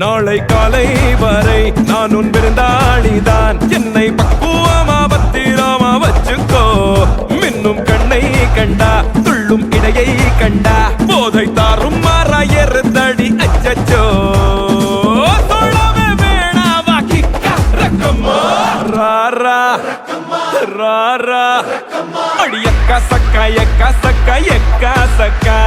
நாளை காலை வரை நான் உன் விருந்தாளிதான். என்னை பக்குவமா பத்திரமா வச்சுக்கோ. மின்னும் கண்ணை கண்டா துள்ளும் இடையை கண்டா போதை தாரும் மாறாயறுதடி அச்சச்சோ. சொல்லவே வேணாவா கிக்கா ரக்கம்மா ராரா ராரா அடி எக்கா சக்கா எக்கா சக்கா எக்கா சக்கா.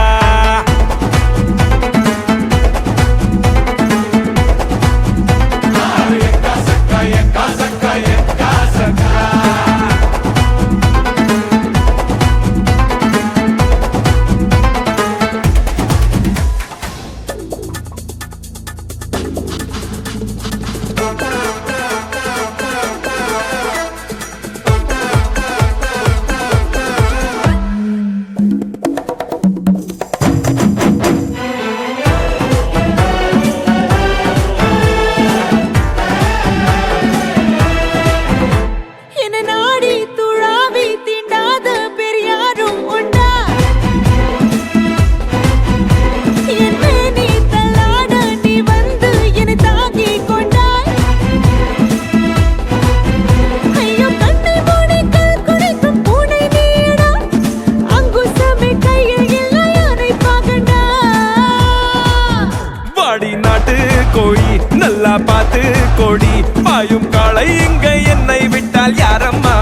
கோழி நல்லா பார்த்து கோடி பாயும் காளை இங்க என்னை விட்டால் யாரம்மா.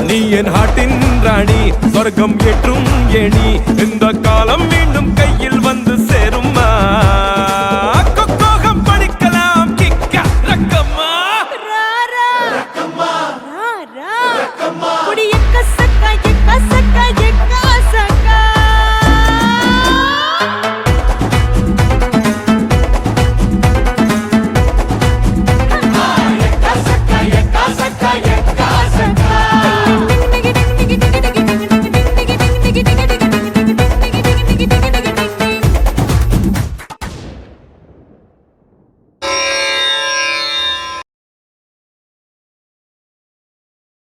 நீ என் ஹாட்டின் ராணி சொர்க்கம் ஏற்றும் ஏணி இந்த காலம்